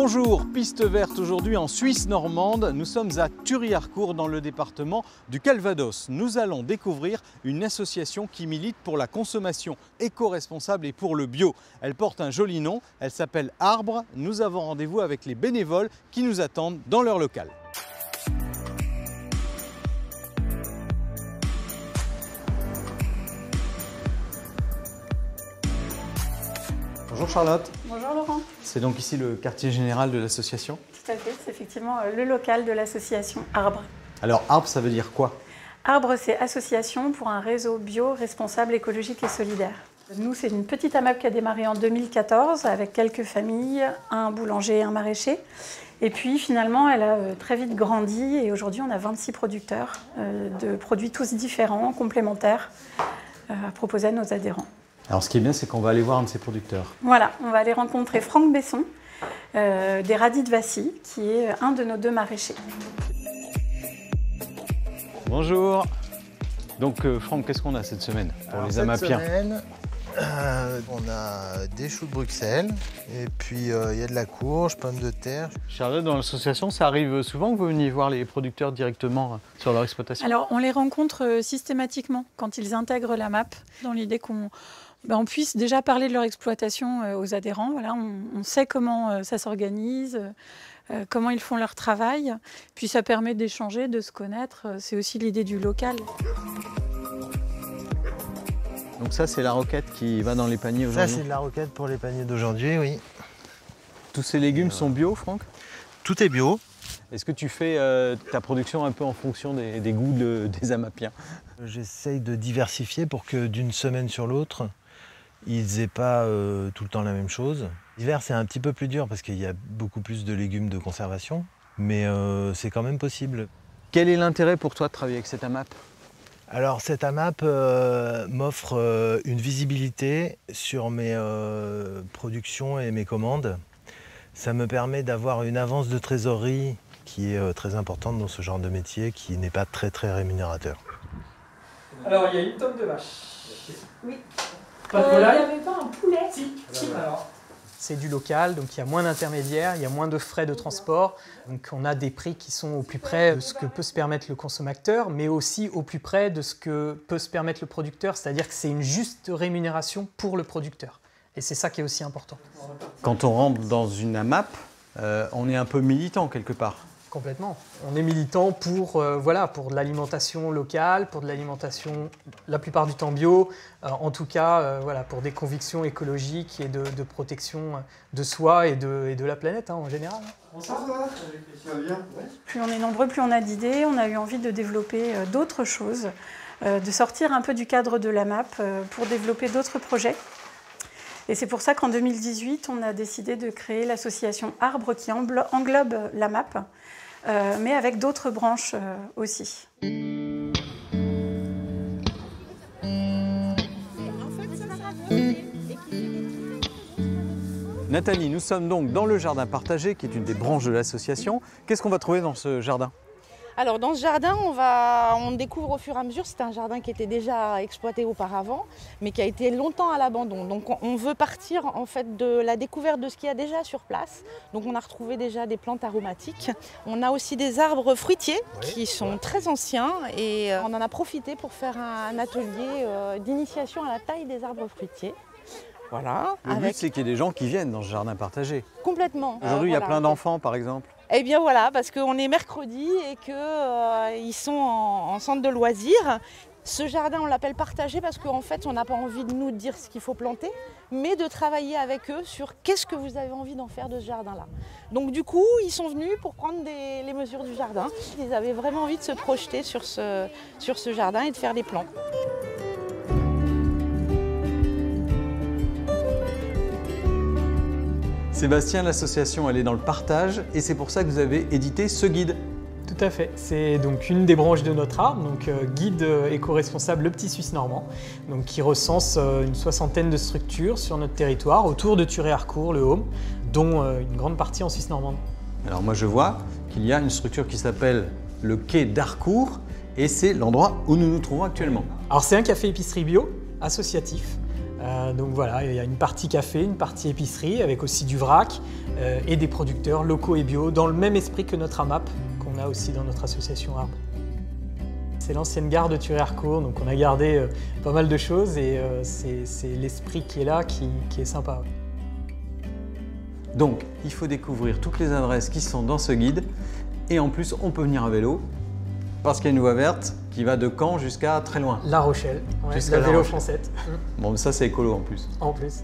Bonjour, piste verte aujourd'hui en Suisse normande. Nous sommes à Thury-Harcourt dans le département du Calvados. Nous allons découvrir une association qui milite pour la consommation éco-responsable et pour le bio. Elle porte un joli nom, elle s'appelle Arbre. Nous avons rendez-vous avec les bénévoles qui nous attendent dans leur local. Bonjour Charlotte. Bonjour Laurent. C'est donc ici le quartier général de l'association? Tout à fait, c'est effectivement le local de l'association Arbre. Alors Arbre, ça veut dire quoi? Arbre, c'est Association pour un réseau bio, responsable, écologique et solidaire. Nous, c'est une petite AMAP qui a démarré en 2014 avec quelques familles, un boulanger et un maraîcher. Et puis finalement, elle a très vite grandi et aujourd'hui, on a 26 producteurs de produits tous différents, complémentaires, à proposer à nos adhérents. Alors ce qui est bien, c'est qu'on va aller voir un de ces producteurs. Voilà, on va aller rencontrer Franck Besson, des Radis de Vassy, qui est un de nos deux maraîchers. Bonjour. Donc Franck, qu'est-ce qu'on a cette semaine pour les Amapiens? Cette semaine, on a des choux de Bruxelles et puis il y a de la courge, pommes de terre. Charlotte, dans l'association, ça arrive souvent que vous veniez voir les producteurs directement sur leur exploitation? Alors, on les rencontre systématiquement quand ils intègrent la MAP, dans l'idée qu'on puisse déjà parler de leur exploitation aux adhérents. Voilà, on sait comment ça s'organise, comment ils font leur travail. Puis ça permet d'échanger, de se connaître. C'est aussi l'idée du local. Donc ça, c'est la roquette qui va dans les paniers aujourd'hui? Ça, c'est de la roquette pour les paniers d'aujourd'hui, oui. Tous ces légumes sont bio, Franck? Tout est bio. Est-ce que tu fais ta production un peu en fonction des goûts des Amapiens? J'essaye de diversifier pour que d'une semaine sur l'autre, ils n'aient pas tout le temps la même chose. L'hiver, c'est un petit peu plus dur parce qu'il y a beaucoup plus de légumes de conservation, mais c'est quand même possible. Quel est l'intérêt pour toi de travailler avec cette AMAP? Alors cette AMAP m'offre une visibilité sur mes productions et mes commandes. Ça me permet d'avoir une avance de trésorerie qui est très importante dans ce genre de métier, qui n'est pas très rémunérateur. Alors, il y a une tonne de vaches. Oui. Pas de volaille? Il n'y avait pas un poulet? Si. Alors. C'est du local, donc il y a moins d'intermédiaires, il y a moins de frais de transport. Donc on a des prix qui sont au plus près de ce que peut se permettre le consommateur, mais aussi au plus près de ce que peut se permettre le producteur. C'est-à-dire que c'est une juste rémunération pour le producteur. Et c'est ça qui est aussi important. Quand on rentre dans une AMAP, on est un peu militant quelque part. Complètement. On est militant pour de l'alimentation locale, pour de l'alimentation la plupart du temps bio, en tout cas pour des convictions écologiques et de protection de soi et de la planète en général. Plus on est nombreux, plus on a d'idées. On a eu envie de développer d'autres choses, de sortir un peu du cadre de la MAP pour développer d'autres projets. Et c'est pour ça qu'en 2018, on a décidé de créer l'association Arbre qui englobe la MAP, mais avec d'autres branches aussi. Nathalie, nous sommes donc dans le jardin partagé, qui est une des branches de l'association. Qu'est-ce qu'on va trouver dans ce jardin? Alors dans ce jardin, on découvre au fur et à mesure, c'est un jardin qui était déjà exploité auparavant, mais qui a été longtemps à l'abandon. Donc on veut partir en fait de la découverte de ce qu'il y a déjà sur place. Donc on a retrouvé déjà des plantes aromatiques. On a aussi des arbres fruitiers qui sont très anciens et on en a profité pour faire un atelier d'initiation à la taille des arbres fruitiers. Voilà. Le but, c'est qu'il y ait des gens qui viennent dans ce jardin partagé. Complètement. Aujourd'hui, il y a plein d'enfants, par exemple. Eh bien voilà, parce qu'on est mercredi et qu'ils sont en centre de loisirs. Ce jardin, on l'appelle partagé parce qu'en fait, on n'a pas envie de nous dire ce qu'il faut planter, mais de travailler avec eux sur qu'est-ce que vous avez envie d'en faire de ce jardin-là. Donc du coup, ils sont venus pour prendre les mesures du jardin. Ils avaient vraiment envie de se projeter sur ce jardin et de faire les plans. Sébastien, l'association, elle est dans le partage et c'est pour ça que vous avez édité ce guide. Tout à fait. C'est donc une des branches de notre arbre, donc guide éco-responsable Le Petit Suisse Normand, donc qui recense une soixantaine de structures sur notre territoire autour de Thury-Harcourt, le Haume, dont une grande partie en Suisse normande. Alors moi je vois qu'il y a une structure qui s'appelle le quai d'Harcourt et c'est l'endroit où nous nous trouvons actuellement. Alors c'est un café épicerie bio associatif Donc voilà, il y a une partie café, une partie épicerie, avec aussi du vrac et des producteurs locaux et bio, dans le même esprit que notre AMAP, qu'on a aussi dans notre association Arbre. C'est l'ancienne gare de Thury-Harcourt, donc on a gardé pas mal de choses et c'est l'esprit qui est là qui est sympa. Donc, il faut découvrir toutes les adresses qui sont dans ce guide et en plus, on peut venir à vélo parce qu'il y a une voie verte qui va de Caen jusqu'à très loin. La Rochelle, Jusqu'à la La vélo Rochelle. française. Bon, ça c'est écolo en plus. En plus.